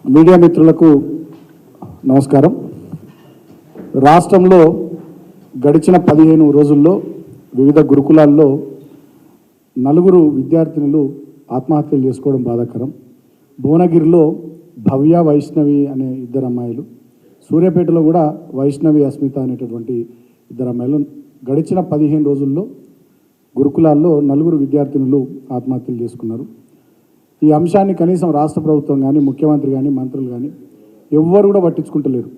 Media మిత్రులకు నమస్కారం. రాష్ట్రంలో గడిచిన 15 రోజుల్లో వివిధ గురుకులాల్లో 4 విద్యార్థినులు ఆత్మహత్యలు చేసుకోవడం బాధాకరం. భువనగిరిలో భవ్య వైష్ణవి అనే 2 అమ్మాయిలు, సూర్యాపేటలో కూడా వైష్ణవి అస్మిత అనేటటువంటి 2 అమ్మాయిలు గడిచిన 15 రోజుల్లో గురుకులాల్లో 4 విద్యార్థినులు ఆత్మహత్యలు చేసుకున్నారు. ఈ అంశాన్ని కనీసం రాష్ట్ర ప్రభుత్వం కానీ, ముఖ్యమంత్రి కానీ, మంత్రులు కానీ ఎవ్వరు కూడా పట్టించుకుంటలేరు.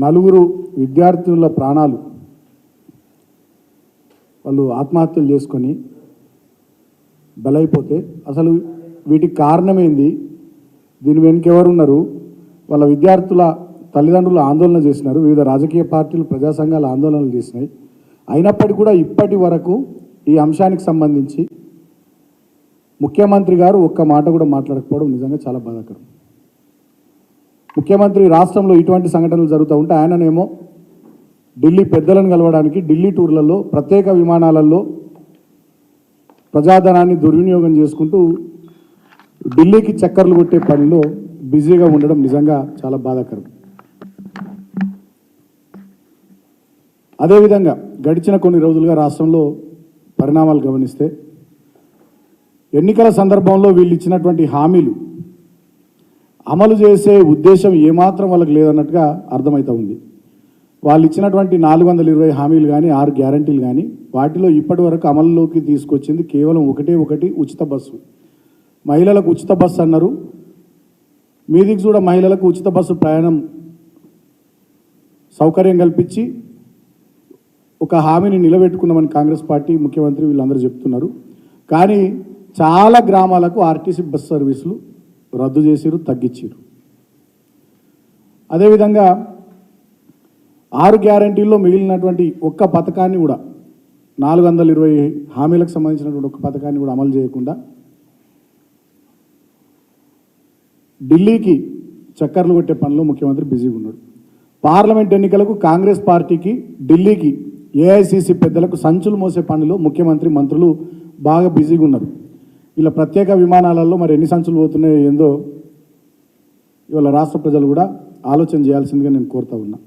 4 విద్యార్థుల ప్రాణాలు వాళ్ళు ఆత్మహత్యలు చేసుకొని బలైపోతే అసలు వీటికి కారణమైంది, దీని వెనుక ఎవరున్నారు? వాళ్ళ విద్యార్థుల తల్లిదండ్రులు ఆందోళన చేసినారు, వివిధ రాజకీయ పార్టీలు, ప్రజా సంఘాలు ఆందోళనలు చేసినాయి. అయినప్పటికీ కూడా ఇప్పటి వరకు ఈ అంశానికి సంబంధించి ముఖ్యమంత్రి గారు ఒక్క మాట కూడా మాట్లాడకపోవడం నిజంగా చాలా బాధాకరం. ముఖ్యమంత్రి రాష్ట్రంలో ఇటువంటి సంఘటనలు జరుగుతూ ఉంటే ఆయననేమో ఢిల్లీ పెద్దలను కలవడానికి ఢిల్లీ టూర్లలో ప్రత్యేక విమానాలలో ప్రజాధనాన్ని దుర్వినియోగం చేసుకుంటూ ఢిల్లీకి చక్కర్లు కొట్టే పనిలో బిజీగా ఉండడం నిజంగా చాలా బాధాకరం. అదేవిధంగా గడిచిన కొన్ని రోజులుగా రాష్ట్రంలో పరిణామాలు గమనిస్తే ఎన్నికల సందర్భంలో వీళ్ళు ఇచ్చినటువంటి హామీలు అమలు చేసే ఉద్దేశం ఏమాత్రం వాళ్ళకి లేదన్నట్టుగా అర్థమవుతూ ఉంది. వాళ్ళు ఇచ్చినటువంటి 420 హామీలు కానీ, 6 గ్యారంటీలు కానీ వాటిలో ఇప్పటి వరకు అమలులోకి తీసుకొచ్చింది కేవలం ఒకటి ఉచిత బస్సు. మహిళలకు ఉచిత బస్సు అన్నారు. మీదికి కూడా మహిళలకు ఉచిత బస్సు ప్రయాణం సౌకర్యం కల్పించి ఒక హామీని నిలబెట్టుకున్నామని కాంగ్రెస్ పార్టీ, ముఖ్యమంత్రి వీళ్ళందరూ చెప్తున్నారు. కానీ చాలా గ్రామాలకు ఆర్టీసీ బస్ సర్వీసులు రద్దు చేసిరు, తగ్గించారు. అదేవిధంగా 6 గ్యారంటీల్లో మిగిలినటువంటి ఒక్క పథకాన్ని కూడా, 420 హామీలకు సంబంధించినటువంటి ఒక్క పథకాన్ని కూడా అమలు చేయకుండా ఢిల్లీకి చక్కర్లు కొట్టే పనిలో ముఖ్యమంత్రి బిజీగా ఉన్నాడు. పార్లమెంట్ ఎన్నికలకు కాంగ్రెస్ పార్టీకి, ఢిల్లీకి ఏఐసిసి పెద్దలకు సంచులు మోసే పనిలో ముఖ్యమంత్రి, మంత్రులు బాగా బిజీగా ఉన్నారు. ఇలా ప్రత్యేక విమానాలలో మరి ఎన్ని సంచులు పోతున్నాయో ఏందో ఇవాళ రాష్ట్ర ప్రజలు కూడా ఆలోచన చేయాల్సిందిగా నేను కోరుతా ఉన్నా.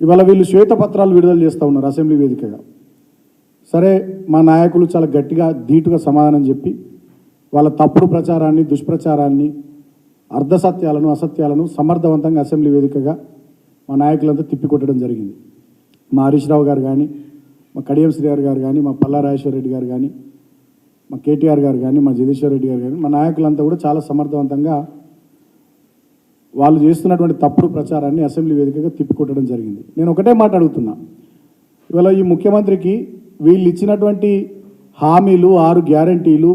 ఇవాళ వీళ్ళు శ్వేతపత్రాలు విడుదల చేస్తూ ఉన్నారు అసెంబ్లీ వేదికగా. సరే, మా నాయకులు చాలా గట్టిగా ధీటుగా సమాధానం చెప్పి వాళ్ళ తప్పుడు ప్రచారాన్ని, దుష్ప్రచారాన్ని, అర్ధసత్యాలను, అసత్యాలను సమర్థవంతంగా అసెంబ్లీ వేదికగా మా నాయకులంతా తిప్పికొట్టడం జరిగింది. మా హరీష్ రావు గారు కానీ, మా కడియం శ్రీగారు గారు కానీ, మా పల్లా రాజేశ్వర రెడ్డి గారు కానీ, మా కేటీఆర్ గారు కానీ, మా జగదీశ్వర్ రెడ్డి గారు కానీ, మా నాయకులంతా కూడా చాలా సమర్థవంతంగా వాళ్ళు చేస్తున్నటువంటి తప్పుడు ప్రచారాన్ని అసెంబ్లీ వేదికగా తిప్పికొట్టడం జరిగింది. నేను ఒకటే మాట అడుగుతున్నా, ఇవాళ ఈ ముఖ్యమంత్రికి వీళ్ళు ఇచ్చినటువంటి హామీలు, 6 గ్యారంటీలు,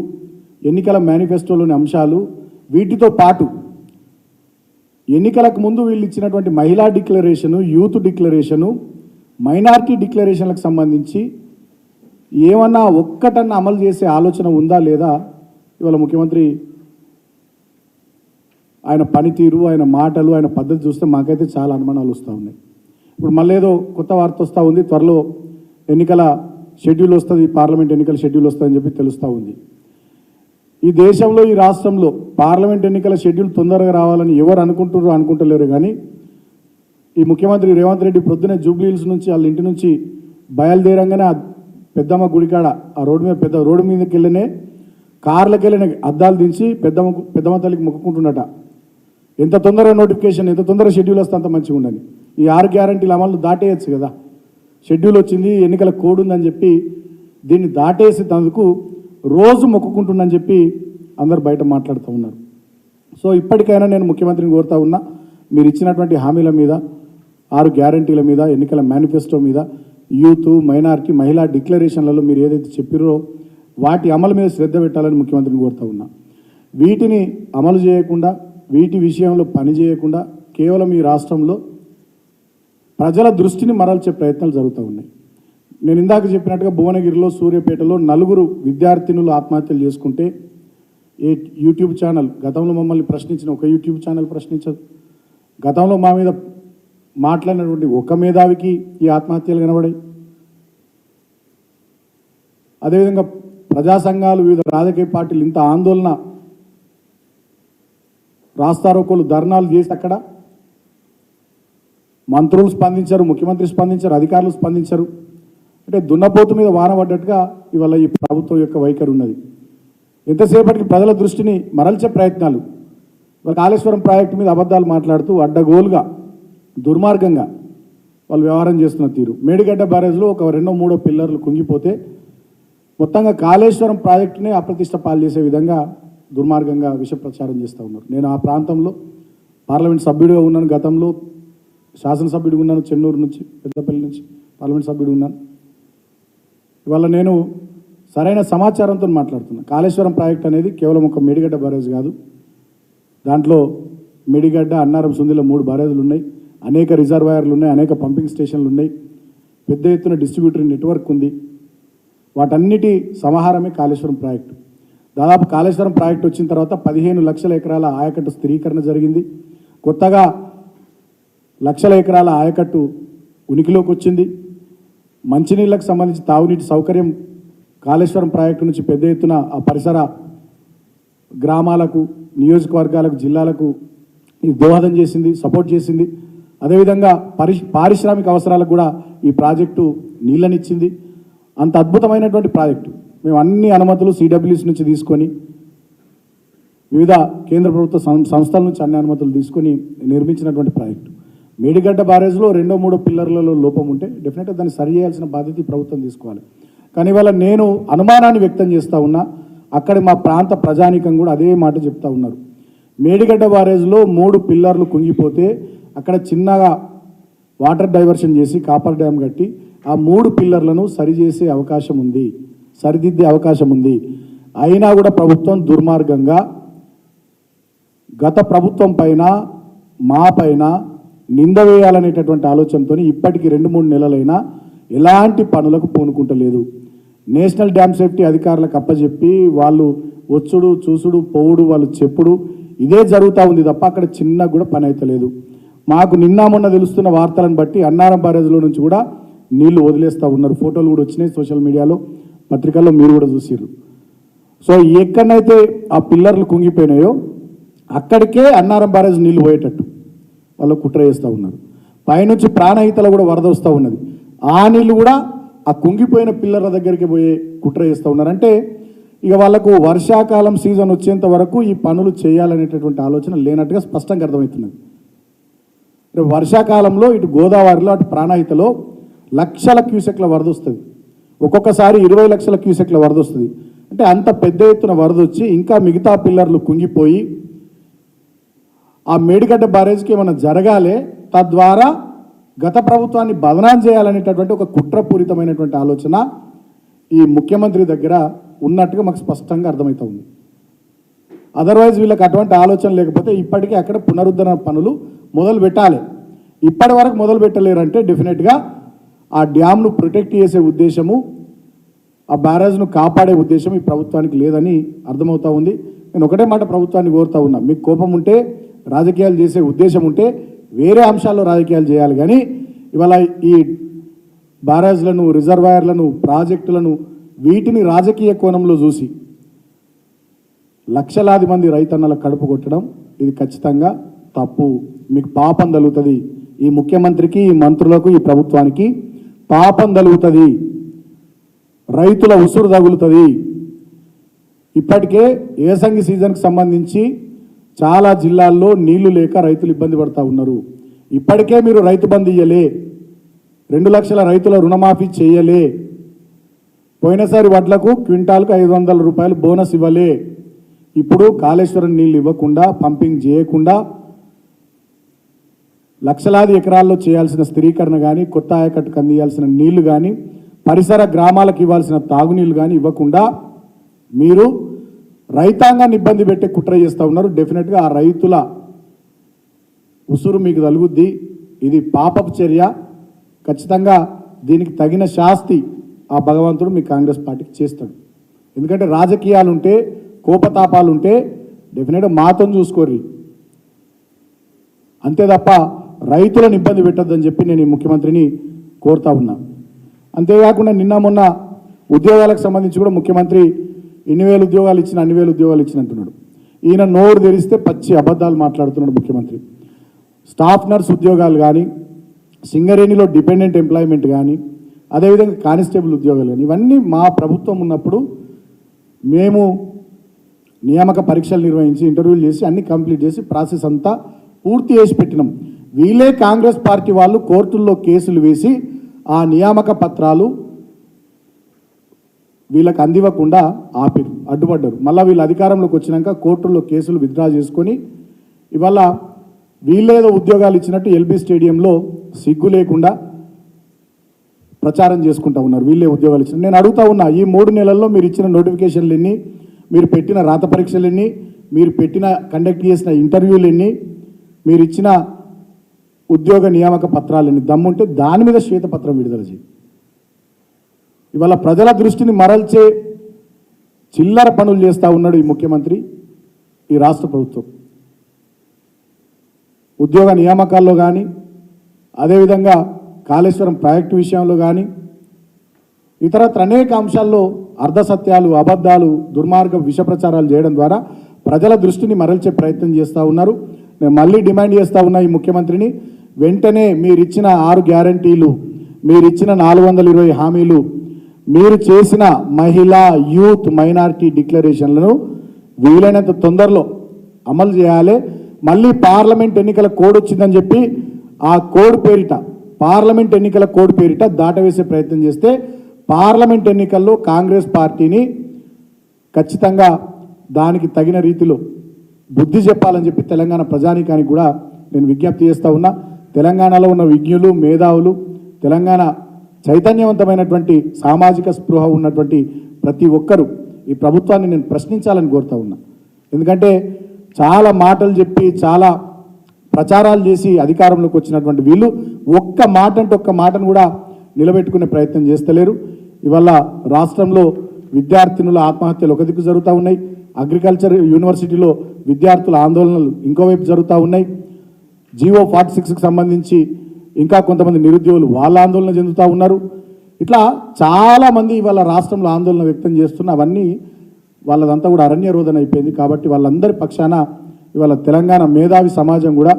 ఎన్నికల మేనిఫెస్టోలోని అంశాలు, వీటితో పాటు ఎన్నికలకు ముందు వీళ్ళు ఇచ్చినటువంటి మహిళా డిక్లరేషను, యూత్ డిక్లరేషను, మైనారిటీ డిక్లరేషన్లకు సంబంధించి ఏమన్నా ఒక్కటన్నా అమలు చేసే ఆలోచన ఉందా లేదా? ఇవాళ ముఖ్యమంత్రి ఆయన పనితీరు, ఆయన మాటలు, ఆయన పద్ధతి చూస్తే మాకైతే చాలా అనుమానాలు వస్తూ ఉన్నాయి. ఇప్పుడు మళ్ళీ ఏదో కొత్త వార్త వస్తూ ఉంది, త్వరలో ఎన్నికల షెడ్యూల్ వస్తుంది, పార్లమెంట్ ఎన్నికల షెడ్యూల్ వస్తుందని చెప్పి తెలుస్తూ ఉంది. ఈ దేశంలో, ఈ రాష్ట్రంలో పార్లమెంట్ ఎన్నికల షెడ్యూల్ తొందరగా రావాలని ఎవరు అనుకుంటలేరు. కానీ ఈ ముఖ్యమంత్రి రేవంత్ రెడ్డి ప్రొద్దునే జూబ్లీ హిల్స్ నుంచి వాళ్ళ ఇంటి నుంచి బయలుదేరంగానే ఆ పెద్దమ్మ గుడికాడ ఆ రోడ్డు మీద, పెద్ద రోడ్డు మీదకి వెళ్ళినే కార్లకు వెళ్ళిన అద్దాలు దించి పెద్దమ్మ తల్లికి మొక్కుకుంటున్నట. ఎంత తొందరగా నోటిఫికేషన్, ఎంత తొందరగా షెడ్యూల్ వస్తే అంత మంచిగా ఉండని. ఈ 6 గ్యారంటీల అమలు దాటేయచ్చు కదా. షెడ్యూల్ వచ్చింది, ఎన్నికల కోడ్ ఉందని చెప్పి దీన్ని దాటేసి తందుకు రోజు మొక్కుకుంటుందని చెప్పి అందరు బయట మాట్లాడుతూ ఉన్నారు. సో ఇప్పటికైనా నేను ముఖ్యమంత్రిని కోరుతా ఉన్నా, మీరు ఇచ్చినటువంటి హామీల మీద, 6 గ్యారంటీల మీద, ఎన్నికల మేనిఫెస్టో మీద, యూత్, మైనారిటీ, మహిళా డిక్లరేషన్లలో మీరు ఏదైతే చెప్పారో వాటి అమలు మీద శ్రద్ధ పెట్టాలని ముఖ్యమంత్రిని కోరుతా ఉన్నా. వీటిని అమలు చేయకుండా, వీటి విషయంలో పని చేయకుండా కేవలం ఈ రాష్ట్రంలో ప్రజల దృష్టిని మరల్చే ప్రయత్నాలు జరుగుతూ ఉన్నాయి. నేను ఇందాక చెప్పినట్టుగా భువనగిరిలో, సూర్యాపేటలో 4 విద్యార్థినులు ఆత్మహత్యలు చేసుకుంటే ఏ యూట్యూబ్ ఛానల్, గతంలో మమ్మల్ని ప్రశ్నించిన ఒక యూట్యూబ్ ఛానల్ ప్రశ్నించదు. గతంలో మా మీద మాట్లాడినటువంటి ఒక మేధావికి ఈ ఆత్మహత్యలు కనబడాయి. అదేవిధంగా ప్రజా సంఘాలు, వివిధ రాజకీయ పార్టీలు ఇంత ఆందోళన రాస్తారోకోలు ధర్నాలు చేసి అక్కడ మంత్రులు స్పందించారు, ముఖ్యమంత్రి స్పందించారు, అధికారులు స్పందించారు. అంటే దున్నపోతు మీద వాన పడ్డట్టుగా ఇవాళ ఈ ప్రభుత్వం యొక్క వైఖరి ఉన్నది. ఎంతసేపటికి ప్రజల దృష్టిని మరల్చే ప్రయత్నాలు, కాళేశ్వరం ప్రాజెక్టు మీద అబద్ధాలు మాట్లాడుతూ అడ్డగోలుగా దుర్మార్గంగా వాళ్ళు వ్యవహారం చేస్తున్న తీరు. మేడిగడ్డ బ్యారేజ్లో ఒక 2-3 పిల్లర్లు కుంగిపోతే మొత్తంగా కాళేశ్వరం ప్రాజెక్టునే అప్రతిష్ట పాలు చేసే విధంగా దుర్మార్గంగా విష ప్రచారం చేస్తూ ఉన్నారు. నేను ఆ ప్రాంతంలో పార్లమెంట్ సభ్యుడిగా ఉన్నాను, గతంలో శాసనసభ్యుడిగా ఉన్నాను, చెన్నూరు నుంచి పెద్దపల్లి నుంచి పార్లమెంట్ సభ్యుడిగా ఉన్నాను. ఇవాళ నేను సరైన సమాచారంతో మాట్లాడుతున్నాను. కాళేశ్వరం ప్రాజెక్ట్ అనేది కేవలం ఒక మేడిగడ్డ బ్యారేజ్ కాదు. దాంట్లో మేడిగడ్డ, అన్నారం, సుందిలో 3 బ్యారేజ్లు ఉన్నాయి, అనేక రిజర్వాయర్లు ఉన్నాయి, అనేక పంపింగ్ స్టేషన్లు ఉన్నాయి, పెద్ద ఎత్తున డిస్ట్రిబ్యూటరీ నెట్వర్క్ ఉంది. వాటన్నిటి సమాహారమే కాళేశ్వరం ప్రాజెక్టు. దాదాపు కాళేశ్వరం ప్రాజెక్టు వచ్చిన తర్వాత 15 లక్షల ఎకరాల ఆయకట్టు స్థిరీకరణ జరిగింది. కొత్తగా లక్షల ఎకరాల ఆయకట్టు ఉనికిలోకి వచ్చింది. మంచినీళ్ళకు సంబంధించి తాగునీటి సౌకర్యం కాళేశ్వరం ప్రాజెక్టు నుంచి పెద్ద ఎత్తున ఆ పరిసర గ్రామాలకు, నియోజకవర్గాలకు, జిల్లాలకు ఇది దోహదం చేసింది, సపోర్ట్ చేసింది. అదేవిధంగా పారిశ్రామిక అవసరాలకు కూడా ఈ ప్రాజెక్టు నీళ్ళనిచ్చింది. అంత అద్భుతమైనటువంటి ప్రాజెక్టు. మేము అన్ని అనుమతులు సిడబ్ల్యూసి నుంచి తీసుకొని, వివిధ కేంద్ర ప్రభుత్వ సంస్థల నుంచి అన్ని అనుమతులు తీసుకొని నిర్మించినటువంటి ప్రాజెక్టు. మేడిగడ్డ బ్యారేజ్లో 2-3 పిల్లర్లలో లోపం ఉంటే డెఫినెట్గా దాన్ని సరి చేయాల్సిన బాధ్యత ప్రభుత్వం తీసుకోవాలి. కానీ ఇవాళ నేను అనుమానాన్ని వ్యక్తం చేస్తూ ఉన్నా, అక్కడ మా ప్రాంత ప్రజానీకం కూడా అదే మాట చెప్తా ఉన్నారు. మేడిగడ్డ బ్యారేజ్లో 3 పిల్లర్లు కుంగిపోతే అక్కడ చిన్నగా వాటర్ డైవర్షన్ చేసి కాపర్ డ్యామ్ కట్టి ఆ 3 పిల్లర్లను సరిచేసే అవకాశం ఉంది, సరిదిద్దే అవకాశం ఉంది. అయినా కూడా ప్రభుత్వం దుర్మార్గంగా గత ప్రభుత్వం పైన, మా పైన నింద వేయాలనేటటువంటి ఆలోచనతో ఇప్పటికీ 2-3 నెలలైనా ఎలాంటి పనులకు పూనుకుంటలేదు. నేషనల్ డ్యామ్ సేఫ్టీ అధికారులకు అప్పచెప్పి వాళ్ళు వచ్చుడు, చూసుడు, పోవుడు, వాళ్ళు చెప్పుడు ఇదే జరుగుతూ ఉంది తప్ప అక్కడ చిన్న కూడా పని అవుతలేదు. మాకు నిన్న మొన్న తెలుస్తున్న వార్తలను బట్టి అన్నారం బ్యారేజ్లో నుంచి కూడా నీళ్లు వదిలేస్తూ ఉన్నారు. ఫోటోలు కూడా వచ్చినాయి సోషల్ మీడియాలో, పత్రికల్లో మీరు కూడా చూసిర్రు. సో ఎక్కడైతే ఆ పిల్లర్లు కుంగిపోయినాయో అక్కడికే అన్నారం బ్యారేజ్ నీళ్లు పోయేటట్టు వాళ్ళు కుట్ర చేస్తూ ఉన్నారు. పైనుంచి ప్రాణహితలో కూడా వరద వస్తూ ఉన్నది. ఆ నీళ్లు కూడా ఆ కుంగిపోయిన పిల్లర్ల దగ్గరికి పోయే కుట్ర చేస్తూ ఉన్నారు. అంటే ఇక వాళ్ళకు వర్షాకాలం సీజన్ వచ్చేంత వరకు ఈ పనులు చేయాలనేటటువంటి ఆలోచన లేనట్టుగా స్పష్టంగా అర్థమవుతున్నది. వర్షాకాలంలో ఇటు గోదావరిలో, అటు ప్రాణహితలో లక్షల క్యూసెక్ల వరద వస్తుంది. ఒక్కొక్కసారి 20 లక్షల క్యూసెక్ల వరద వస్తుంది. అంటే అంత పెద్ద ఎత్తున వరద వచ్చి ఇంకా మిగతా పిల్లర్లు కుంగిపోయి ఆ మేడిగడ్డ బ్యారేజ్కి ఏమైనా జరగాలి, తద్వారా గత ప్రభుత్వాన్ని బదనాం చేయాలనేటటువంటి ఒక కుట్రపూరితమైనటువంటి ఆలోచన ఈ ముఖ్యమంత్రి దగ్గర ఉన్నట్టుగా మాకు స్పష్టంగా అర్థమవుతుంది. అదర్వైజ్ వీళ్ళకి అటువంటి ఆలోచన లేకపోతే ఇప్పటికీ అక్కడ పునరుద్ధరణ పనులు మొదలు పెట్టాలి. ఇప్పటి వరకు మొదలు పెట్టలేరంటే డెఫినెట్గా ఆ డ్యామ్ను ప్రొటెక్ట్ చేసే ఉద్దేశము, ఆ బ్యారేజ్ను కాపాడే ఉద్దేశం ఈ ప్రభుత్వానికి లేదని అర్థమవుతూ ఉంది. నేను ఒకటే మాట ప్రభుత్వాన్ని కోరుతూ ఉన్నా, మీకు కోపం ఉంటే, రాజకీయాలు చేసే ఉద్దేశం ఉంటే వేరే అంశాల్లో రాజకీయాలు చేయాలి. కానీ ఇవాళ ఈ బ్యారేజ్లను, రిజర్వాయర్లను, ప్రాజెక్టులను వీటిని రాజకీయ కోణంలో చూసి లక్షలాది మంది రైతన్నల కడుపు కొట్టడం ఇది ఖచ్చితంగా తప్పు. మీకు పాపం తగులుతుంది. ఈ ముఖ్యమంత్రికి, ఈ మంత్రులకు, ఈ ప్రభుత్వానికి పాపం తగులుతుంది. రైతుల ఉసురు తగులుతుంది. ఇప్పటికే ఏసంగి సీజన్కి సంబంధించి చాలా జిల్లాల్లో నీళ్లు లేక రైతులు ఇబ్బంది పడుతూ ఉన్నారు. ఇప్పటికే మీరు రైతు బంధు ఇయ్యలే, 2 లక్షల రైతుల రుణమాఫీ చేయలే, పోయినసారి వడ్లకు క్వింటాల్కు 500 రూపాయలు బోనస్ ఇవ్వలే. ఇప్పుడు కాళేశ్వరం నీళ్ళు ఇవ్వకుండా, పంపింగ్ చేయకుండా లక్షలాది ఎకరాల్లో చేయాల్సిన స్థిరీకరణ కానీ, కొత్త ఆయకట్టుకు అందియాల్సిన నీళ్లు కానీ, పరిసర గ్రామాలకు ఇవ్వాల్సిన తాగునీళ్ళు కానీ ఇవ్వకుండా మీరు రైతాంగాన్ని ఇబ్బంది పెట్టే కుట్ర చేస్తూ ఉన్నారు. డెఫినెట్గా ఆ రైతుల ఉసురు మీకు తగులుద్ది. ఇది పాపపు చర్య. ఖచ్చితంగా దీనికి తగిన శాస్తి ఆ భగవంతుడు మీ కాంగ్రెస్ పార్టీకి చేస్తాడు. ఎందుకంటే రాజకీయాలు ఉంటే, కోపతాపాలు ఉంటే డెఫినెట్గా మాతో చూసుకోర్రి, అంతే తప్ప రైతులను ఇబ్బంది పెట్టొద్దని చెప్పి నేను ఈ ముఖ్యమంత్రిని కోరుతా ఉన్నా. అంతేకాకుండా నిన్న మొన్న ఉద్యోగాలకు సంబంధించి కూడా ముఖ్యమంత్రి 2,000 ఉద్యోగాలు ఇచ్చిన, 2,000 ఉద్యోగాలు ఇచ్చిన అంటున్నాడు. ఈయన నోరు తెరిస్తే పచ్చి అబద్ధాలు మాట్లాడుతున్నాడు ముఖ్యమంత్రి. స్టాఫ్ నర్స్ ఉద్యోగాలు కానీ, సింగరేణిలో డిపెండెంట్ ఎంప్లాయ్మెంట్ కానీ, అదేవిధంగా కానిస్టేబుల్ ఉద్యోగాలు కానీ, ఇవన్నీ మా ప్రభుత్వం ఉన్నప్పుడు మేము నియామక పరీక్షలు నిర్వహించి ఇంటర్వ్యూలు చేసి అన్ని కంప్లీట్ చేసి ప్రాసెస్ అంతా పూర్తి చేసి పెట్టినాం. వీళ్ళే కాంగ్రెస్ పార్టీ వాళ్ళు కోర్టుల్లో కేసులు వేసి ఆ నియామక పత్రాలు వీళ్ళకి అందివ్వకుండా ఆపిరు, అడ్డుపడ్డారు. మళ్ళీ వీళ్ళు అధికారంలోకి వచ్చినాక కోర్టుల్లో కేసులు విత్డ్రా చేసుకొని ఇవాళ వీళ్ళేదో ఉద్యోగాలు ఇచ్చినట్టు ఎల్బీ స్టేడియంలో సిగ్గు లేకుండా ప్రచారం చేసుకుంటా ఉన్నారు. వీళ్ళే ఉద్యోగాలు ఇచ్చిన. నేను అడుగుతా ఉన్నా, ఈ 3 నెలల్లో మీరు ఇచ్చిన నోటిఫికేషన్లు ఎన్ని, మీరు పెట్టిన రాత పరీక్షలు ఎన్ని, మీరు కండక్ట్ చేసిన ఇంటర్వ్యూలు ఎన్ని, మీరు ఇచ్చిన ఉద్యోగ నియామక పత్రాలు ఎన్ని? దమ్ముంటే దాని మీద శ్వేతపత్రం విడుదల చేయి. ఇవాళ ప్రజల దృష్టిని మరల్చే చిల్లర పనులు చేస్తూ ఉన్నాడు ఈ ముఖ్యమంత్రి, ఈ రాష్ట్ర ప్రభుత్వం. ఉద్యోగ నియామకాల్లో కానీ, అదేవిధంగా కాళేశ్వరం ప్రాజెక్టు విషయంలో కానీ, ఇతరత్ర అనేక అంశాల్లో అర్ధసత్యాలు, అబద్ధాలు, దుర్మార్గ విష ప్రచారాలు చేయడం ద్వారా ప్రజల దృష్టిని మరల్చే ప్రయత్నం చేస్తూ ఉన్నారు. నేను మళ్ళీ డిమాండ్ చేస్తూ ఉన్నా ఈ ముఖ్యమంత్రిని, వెంటనే మీరిచ్చిన 6 గ్యారంటీలు, మీరిచ్చిన 420 హామీలు, మీరు చేసిన మహిళా, యూత్, మైనారిటీ డిక్లరేషన్లను వీలైనంత తొందరలో అమలు చేయాలి. మళ్ళీ పార్లమెంట్ ఎన్నికల కోడ్ వచ్చిందని చెప్పి ఆ కోడ్ పేరిట, పార్లమెంట్ ఎన్నికల కోడ్ పేరిట దాటవేసే ప్రయత్నం చేస్తే పార్లమెంట్ ఎన్నికల్లో కాంగ్రెస్ పార్టీని ఖచ్చితంగా దానికి తగిన రీతిలో బుద్ధి చెప్పాలని చెప్పి తెలంగాణ ప్రజానీకానికి కూడా నేను విజ్ఞప్తి చేస్తూ ఉన్నా. తెలంగాణలో ఉన్న విజ్ఞులు, మేధావులు, తెలంగాణ చైతన్యవంతమైనటువంటి సామాజిక స్పృహ ఉన్నటువంటి ప్రతి ఒక్కరూ ఈ ప్రభుత్వాన్ని నేను ప్రశ్నించాలని కోరుతా ఉన్నా. ఎందుకంటే చాలా మాటలు చెప్పి, చాలా ప్రచారాలు చేసి అధికారంలోకి వచ్చినటువంటి వీళ్ళు ఒక్క మాట అంటే ఒక్క మాటను కూడా నిలబెట్టుకునే ప్రయత్నం చేస్తలేరు. ఇవాళ రాష్ట్రంలో విద్యార్థినుల ఆత్మహత్యలు ఒక దిక్కు జరుగుతూ ఉన్నాయి, అగ్రికల్చర్ యూనివర్సిటీలో విద్యార్థుల ఆందోళనలు ఇంకోవైపు జరుగుతూ ఉన్నాయి. జీవో 46కి సంబంధించి ఇంకా కొంతమంది నిరుద్యోగులు వాళ్ళ ఆందోళన చెందుతూ ఉన్నారు. ఇట్లా చాలామంది ఇవాళ రాష్ట్రంలో ఆందోళన వ్యక్తం చేస్తున్న అవన్నీ వాళ్ళదంతా కూడా అరణ్య రోదన అయిపోయింది. కాబట్టి వాళ్ళందరి పక్షాన ఇవాళ తెలంగాణ మేధావి సమాజం కూడా,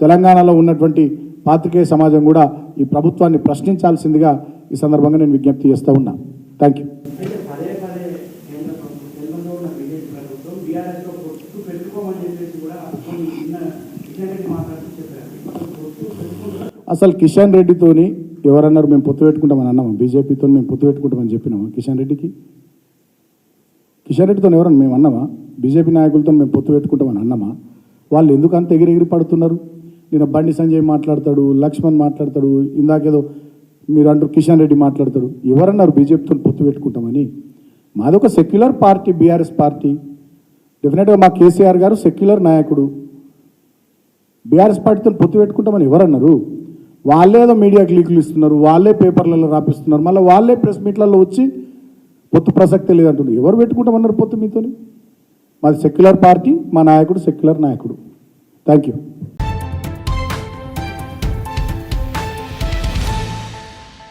తెలంగాణలో ఉన్నటువంటి పాత్రికేయ సమాజం కూడా ఈ ప్రభుత్వాన్ని ప్రశ్నించాల్సిందిగా ఈ సందర్భంగా నేను విజ్ఞప్తి చేస్తూ ఉన్నా. Thank you. అసలు కిషన్ రెడ్డితోని ఎవరన్నారు మేము పొత్తు పెట్టుకుంటామని అన్నామా? బీజేపీతో మేము పొత్తు పెట్టుకుంటామని చెప్పినామా? కిషన్ రెడ్డితో ఎవరన్నా మేము అన్నామా? బీజేపీ నాయకులతో మేము పొత్తు పెట్టుకుంటామని అన్నామా? వాళ్ళు ఎందుకు అంత ఎగిరెగిరి పడుతున్నారు? నేను బండి సంజయ్ మాట్లాడతాడు, లక్ష్మణ్ మాట్లాడతాడు, ఇందాకేదో మీరు అంటారు కిషన్ రెడ్డి మాట్లాడతాడు. ఎవరన్నారు బీజేపీతో పొత్తు పెట్టుకుంటామని? మాదొక సెక్యులర్ పార్టీ, బీఆర్ఎస్ పార్టీ. డెఫినెట్గా మా కేసీఆర్ గారు సెక్యులర్ నాయకుడు. బీఆర్ఎస్ పార్టీతో పొత్తు పెట్టుకుంటామని ఎవరన్నారు? వాళ్ళేదో మీడియాకి లీకులు ఇస్తున్నారు, వాళ్ళే పేపర్లలో రాపిస్తున్నారు, మళ్ళీ వాళ్ళే ప్రెస్ మీట్లలో వచ్చి పొత్తు ప్రసక్తే లేదంటున్నారు. ఎవరు పెట్టుకుంటామన్నారు పొత్తు మీతోని? మాది సెక్యులర్ పార్టీ, మా నాయకుడు సెక్యులర్ నాయకుడు. Thank you.